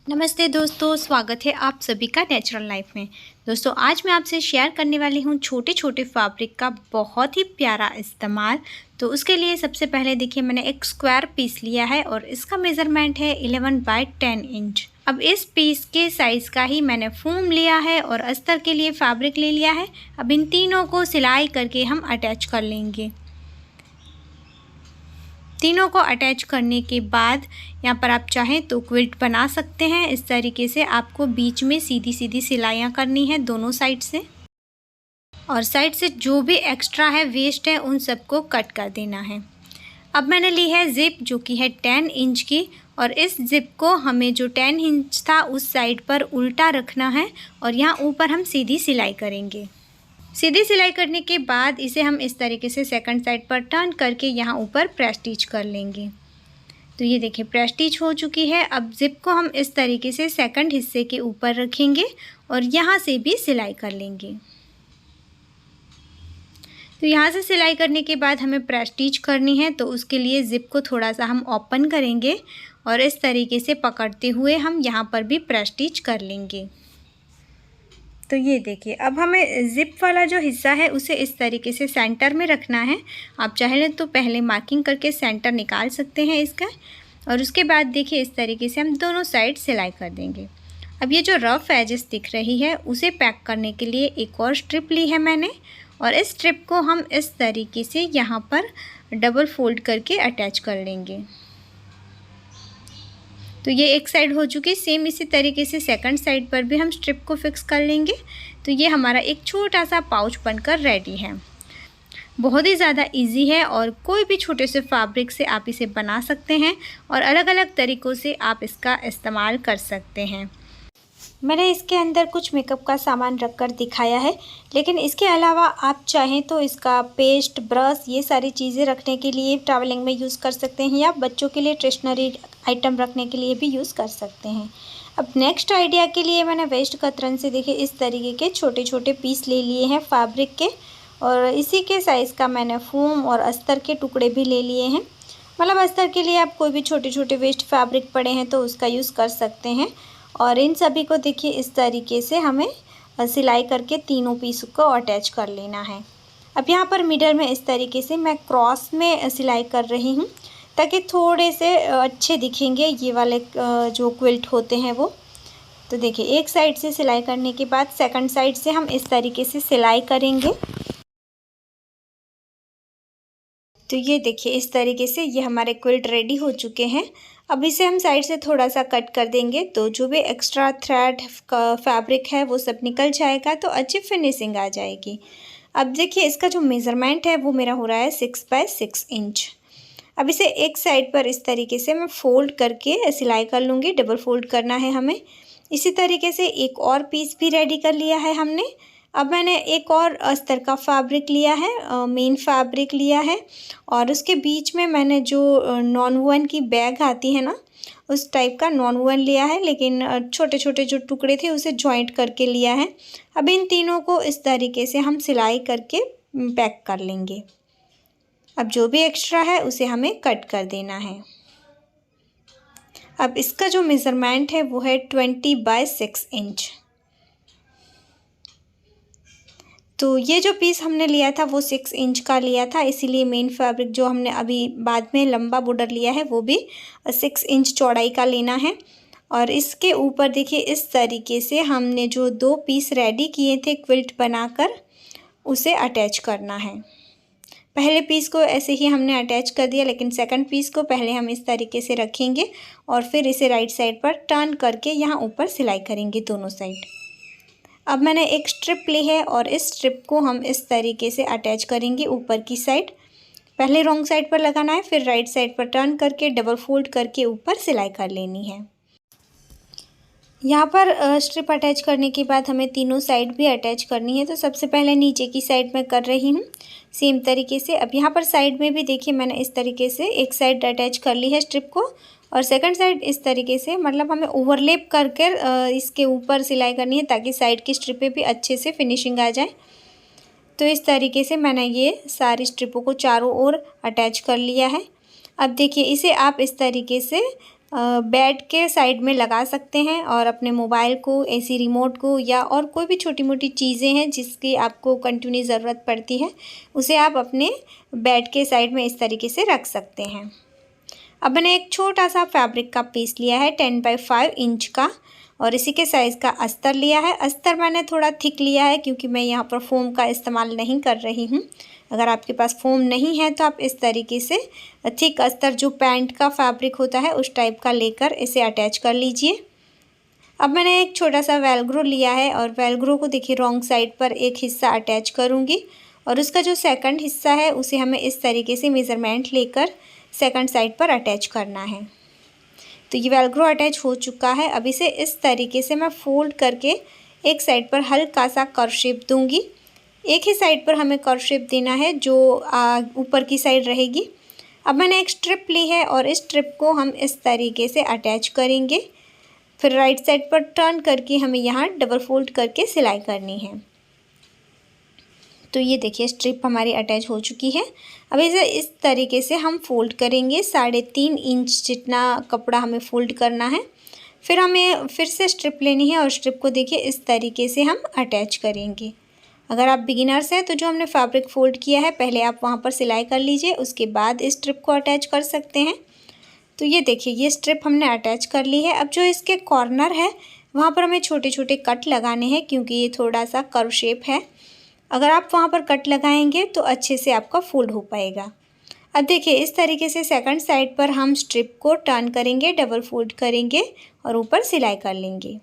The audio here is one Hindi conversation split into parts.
नमस्ते दोस्तों, स्वागत है आप सभी का नेचुरल लाइफ में। दोस्तों आज मैं आपसे शेयर करने वाली हूँ छोटे छोटे फैब्रिक का बहुत ही प्यारा इस्तेमाल। तो उसके लिए सबसे पहले देखिए मैंने एक स्क्वायर पीस लिया है और इसका मेज़रमेंट है 11 बाय 10 इंच। अब इस पीस के साइज़ का ही मैंने फोम लिया है और अस्तर के लिए फैब्रिक ले लिया है। अब इन तीनों को सिलाई करके हम अटैच कर लेंगे। तीनों को अटैच करने के बाद यहाँ पर आप चाहें तो क्विल्ट बना सकते हैं। इस तरीके से आपको बीच में सीधी सीधी सिलाइयाँ करनी है दोनों साइड से, और साइड से जो भी एक्स्ट्रा है, वेस्ट है, उन सबको कट कर देना है। अब मैंने ली है ज़िप जो कि है 10 इंच की, और इस ज़िप को हमें जो 10 इंच था उस साइड पर उल्टा रखना है और यहाँ ऊपर हम सीधी सिलाई करेंगे। सीधी सिलाई करने के बाद इसे हम इस तरीके से सेकंड साइड पर टर्न करके यहाँ ऊपर प्रेस स्टिच कर लेंगे। तो ये देखिए प्रेस स्टिच हो चुकी है। अब ज़िप को हम इस तरीके से सेकंड हिस्से के ऊपर रखेंगे और यहाँ से भी सिलाई कर लेंगे। तो यहाँ से सिलाई करने के बाद हमें प्रेस स्टिच करनी है, तो उसके लिए ज़िप को थोड़ा सा हम ओपन करेंगे और इस तरीके से पकड़ते हुए हम यहाँ पर भी प्रेस स्टिच कर लेंगे। तो ये देखिए अब हमें ज़िप वाला जो हिस्सा है उसे इस तरीके से सेंटर में रखना है। आप चाहें तो पहले मार्किंग करके सेंटर निकाल सकते हैं इसका, और उसके बाद देखिए इस तरीके से हम दोनों साइड सिलाई कर देंगे। अब ये जो रफ़ एजेस दिख रही है उसे पैक करने के लिए एक और स्ट्रिप ली है मैंने, और इस स्ट्रिप को हम इस तरीके से यहाँ पर डबल फोल्ड करके अटैच कर लेंगे। तो ये एक साइड हो चुकी। सेम इसी तरीके से सेकंड साइड पर भी हम स्ट्रिप को फिक्स कर लेंगे। तो ये हमारा एक छोटा सा पाउच बनकर रेडी है। बहुत ही ज़्यादा इजी है और कोई भी छोटे से फैब्रिक से आप इसे बना सकते हैं और अलग अलग तरीक़ों से आप इसका इस्तेमाल कर सकते हैं। मैंने इसके अंदर कुछ मेकअप का सामान रखकर दिखाया है, लेकिन इसके अलावा आप चाहें तो इसका पेस्ट, ब्रश, ये सारी चीज़ें रखने के लिए ट्रैवलिंग में यूज़ कर सकते हैं, या बच्चों के लिए स्टेशनरी आइटम रखने के लिए भी यूज़ कर सकते हैं। अब नेक्स्ट आइडिया के लिए मैंने वेस्ट कतरन से देखिए इस तरीके के छोटे छोटे पीस ले लिए हैं फैब्रिक के, और इसी के साइज़ का मैंने फोम और अस्तर के टुकड़े भी ले लिए हैं। मतलब अस्तर के लिए आप कोई भी छोटे छोटे वेस्ट फैब्रिक पड़े हैं तो उसका यूज़ कर सकते हैं। और इन सभी को देखिए इस तरीके से हमें सिलाई करके तीनों पीस को अटैच कर लेना है। अब यहाँ पर मिडल में इस तरीके से मैं क्रॉस में सिलाई कर रही हूँ ताकि थोड़े से अच्छे दिखेंगे ये वाले जो क्विल्ट होते हैं वो। तो देखिए एक साइड से सिलाई करने के बाद सेकंड साइड से हम इस तरीके से सिलाई करेंगे। तो ये देखिए इस तरीके से ये हमारे क्विल्ट रेडी हो चुके हैं। अब इसे हम साइड से थोड़ा सा कट कर देंगे, तो जो भी एक्स्ट्रा थ्रेड का फैब्रिक है वो सब निकल जाएगा, तो अच्छी फिनिशिंग आ जाएगी। अब देखिए इसका जो मेज़रमेंट है वो मेरा हो रहा है 6 बाय 6 इंच। अब इसे एक साइड पर इस तरीके से मैं फ़ोल्ड करके सिलाई कर लूँगी। डबल फोल्ड करना है हमें। इसी तरीके से एक और पीस भी रेडी कर लिया है हमने। अब मैंने एक और अस्तर का फैब्रिक लिया है, मेन फैब्रिक लिया है, और उसके बीच में मैंने जो नॉन वुवन की बैग आती है ना, उस टाइप का नॉन वुवन लिया है, लेकिन छोटे छोटे जो टुकड़े थे उसे जॉइंट करके लिया है। अब इन तीनों को इस तरीके से हम सिलाई करके पैक कर लेंगे। अब जो भी एक्स्ट्रा है उसे हमें कट कर देना है। अब इसका जो मेज़रमेंट है वो है 20 बाय 6 इंच। तो ये जो पीस हमने लिया था वो 6 इंच का लिया था, इसीलिए मेन फैब्रिक जो हमने अभी बाद में लंबा बॉर्डर लिया है वो भी 6 इंच चौड़ाई का लेना है। और इसके ऊपर देखिए इस तरीके से हमने जो 2 पीस रेडी किए थे क्विल्ट बनाकर, उसे अटैच करना है। पहले पीस को ऐसे ही हमने अटैच कर दिया, लेकिन सेकंड पीस को पहले हम इस तरीके से रखेंगे और फिर इसे राइट साइड पर टर्न करके यहाँ ऊपर सिलाई करेंगे दोनों साइड। अब मैंने एक स्ट्रिप ली है और इस स्ट्रिप को हम इस तरीके से अटैच करेंगे ऊपर की साइड। पहले रॉन्ग साइड पर लगाना है, फिर राइट साइड पर टर्न करके डबल फोल्ड करके ऊपर सिलाई कर लेनी है। यहाँ पर स्ट्रिप अटैच करने के बाद हमें तीनों साइड भी अटैच करनी है। तो सबसे पहले नीचे की साइड में कर रही हूँ सेम तरीके से। अब यहाँ पर साइड में भी देखिए मैंने इस तरीके से एक साइड अटैच कर ली है स्ट्रिप को, और सेकंड साइड इस तरीके से, मतलब हमें ओवरलैप करके इसके ऊपर सिलाई करनी है ताकि साइड की स्ट्रिपें भी अच्छे से फिनिशिंग आ जाए। तो इस तरीके से मैंने ये सारी स्ट्रिपों को चारों ओर अटैच कर लिया है। अब देखिए इसे आप इस तरीके से बेड के साइड में लगा सकते हैं और अपने मोबाइल को, एसी रिमोट को या और कोई भी छोटी मोटी चीज़ें हैं जिसकी आपको कंटिन्यू ज़रूरत पड़ती है, उसे आप अपने बेड के साइड में इस तरीके से रख सकते हैं। अब मैंने एक छोटा सा फैब्रिक का पीस लिया है 10x5 इंच का और इसी के साइज़ का अस्तर लिया है। अस्तर मैंने थोड़ा थिक लिया है क्योंकि मैं यहाँ पर फोम का इस्तेमाल नहीं कर रही हूँ। अगर आपके पास फोम नहीं है तो आप इस तरीके से थिक अस्तर जो पैंट का फैब्रिक होता है उस टाइप का लेकर इसे अटैच कर लीजिए। अब मैंने एक छोटा सा वेलक्रो लिया है और वेलक्रो को देखिए रॉन्ग साइड पर एक हिस्सा अटैच करूँगी और उसका जो सेकंड हिस्सा है उसे हमें इस तरीके से मेज़रमेंट लेकर सेकंड साइड पर अटैच करना है। तो ये वेलक्रो अटैच हो चुका है। अब इसे इस तरीके से मैं फोल्ड करके एक साइड पर हल्का सा कर्व शेप दूंगी। एक ही साइड पर हमें कर्व शेप देना है जो ऊपर की साइड रहेगी। अब मैंने एक स्ट्रिप ली है और इस स्ट्रिप को हम इस तरीके से अटैच करेंगे। फिर राइट साइड पर टर्न करके हमें यहाँ डबल फोल्ड करके सिलाई करनी है। तो ये देखिए स्ट्रिप हमारी अटैच हो चुकी है। अब इसे इस तरीके से हम फोल्ड करेंगे। 3.5 इंच जितना कपड़ा हमें फोल्ड करना है। फिर हमें फिर से स्ट्रिप लेनी है और स्ट्रिप को देखिए इस तरीके से हम अटैच करेंगे। अगर आप बिगिनर्स हैं तो जो हमने फैब्रिक फोल्ड किया है पहले आप वहाँ पर सिलाई कर लीजिए, उसके बाद इस स्ट्रिप को अटैच कर सकते हैं। तो ये देखिए ये स्ट्रिप हमने अटैच कर ली है। अब जो इसके कॉर्नर है वहाँ पर हमें छोटे छोटे कट लगाने हैं क्योंकि ये थोड़ा सा कर्व शेप है। अगर आप वहाँ पर कट लगाएंगे तो अच्छे से आपका फोल्ड हो पाएगा। अब देखिए इस तरीके से सेकंड साइड पर हम स्ट्रिप को टर्न करेंगे, डबल फोल्ड करेंगे और ऊपर सिलाई कर लेंगे।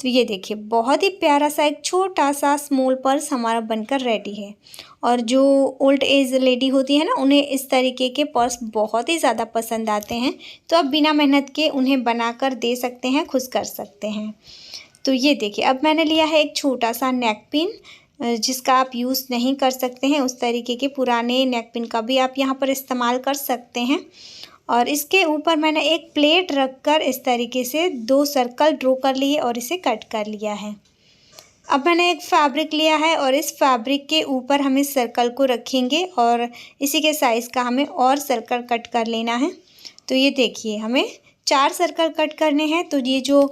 तो ये देखिए बहुत ही प्यारा सा एक छोटा सा स्मॉल पर्स हमारा बनकर रेडी है। और जो ओल्ड एज लेडी होती है ना, उन्हें इस तरीके के पर्स बहुत ही ज़्यादा पसंद आते हैं। तो आप बिना मेहनत के उन्हें बनाकर दे सकते हैं, खुश कर सकते हैं। तो ये देखिए अब मैंने लिया है एक छोटा सा नेक पिन जिसका आप यूज़ नहीं कर सकते हैं, उस तरीके के पुराने नेक पिन का भी आप यहाँ पर इस्तेमाल कर सकते हैं। और इसके ऊपर मैंने एक प्लेट रखकर इस तरीके से 2 सर्कल ड्रॉ कर लिए और इसे कट कर लिया है। अब मैंने एक फैब्रिक लिया है और इस फैब्रिक के ऊपर हम इस सर्कल को रखेंगे और इसी के साइज़ का हमें और सर्कल कट कर लेना है। तो ये देखिए हमें 4 सर्कल कट करने हैं। तो ये जो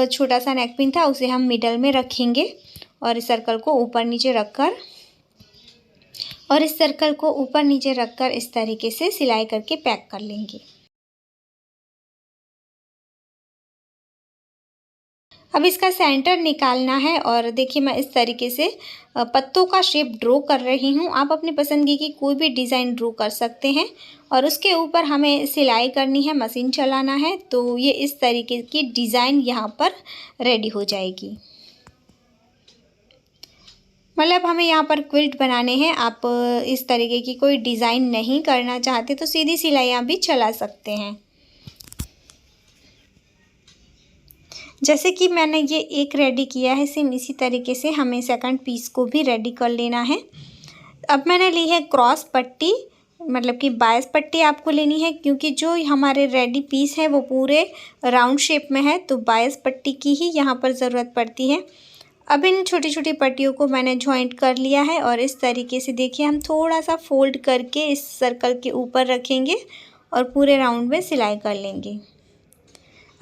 छोटा सा नेक पिन था उसे हम मिडल में रखेंगे और इस सर्कल को ऊपर नीचे रखकर इस तरीके से सिलाई करके पैक कर लेंगे। अब इसका सेंटर निकालना है और देखिए मैं इस तरीके से पत्तों का शेप ड्रॉ कर रही हूँ। आप अपनी पसंद की कोई भी डिज़ाइन ड्रॉ कर सकते हैं और उसके ऊपर हमें सिलाई करनी है, मशीन चलाना है। तो ये इस तरीके की डिज़ाइन यहाँ पर रेडी हो जाएगी। मतलब हमें यहाँ पर क्विल्ट बनाने हैं। आप इस तरीके की कोई डिज़ाइन नहीं करना चाहते तो सीधी सिलाइयाँ भी चला सकते हैं। जैसे कि मैंने ये एक रेडी किया है, सेम इसी तरीके से हमें सेकंड पीस को भी रेडी कर लेना है। अब मैंने ली है क्रॉस पट्टी, मतलब कि 22 पट्टी आपको लेनी है क्योंकि जो हमारे रेडी पीस है वो पूरे राउंड शेप में है, तो 22 पट्टी की ही यहाँ पर ज़रूरत पड़ती है। अब इन छोटी छोटी पट्टियों को मैंने जॉइंट कर लिया है और इस तरीके से देखिए हम थोड़ा सा फोल्ड करके इस सर्कल के ऊपर रखेंगे और पूरे राउंड में सिलाई कर लेंगे।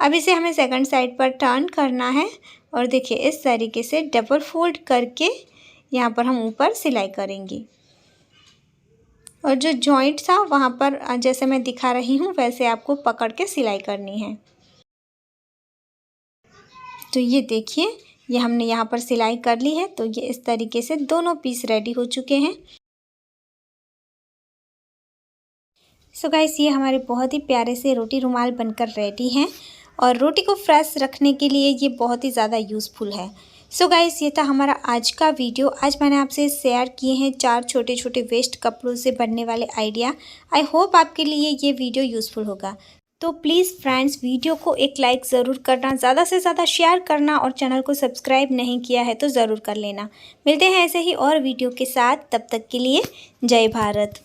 अब इसे हमें सेकंड साइड पर टर्न करना है और देखिए इस तरीके से डबल फोल्ड करके यहाँ पर हम ऊपर सिलाई करेंगे। और जो जॉइंट था वहाँ पर जैसे मैं दिखा रही हूँ वैसे आपको पकड़ के सिलाई करनी है। तो ये देखिए ये हमने यहाँ पर सिलाई कर ली है। तो ये इस तरीके से दोनों पीस रेडी हो चुके हैं। सो गाइस ये हमारे बहुत ही प्यारे से रोटी रुमाल बनकर रेडी हैं और रोटी को फ्रेश रखने के लिए ये बहुत ही ज़्यादा यूज़फुल है। सो गाइस ये था हमारा आज का वीडियो। आज मैंने आपसे शेयर किए हैं 4 छोटे छोटे वेस्ट कपड़ों से बनने वाले आइडिया। आई होप आपके लिए ये वीडियो यूज़फुल होगा। तो प्लीज़ फ्रेंड्स वीडियो को एक लाइक ज़रूर करना, ज़्यादा से ज़्यादा शेयर करना और चैनल को सब्सक्राइब नहीं किया है तो ज़रूर कर लेना। मिलते हैं ऐसे ही और वीडियो के साथ, तब तक के लिए जय भारत।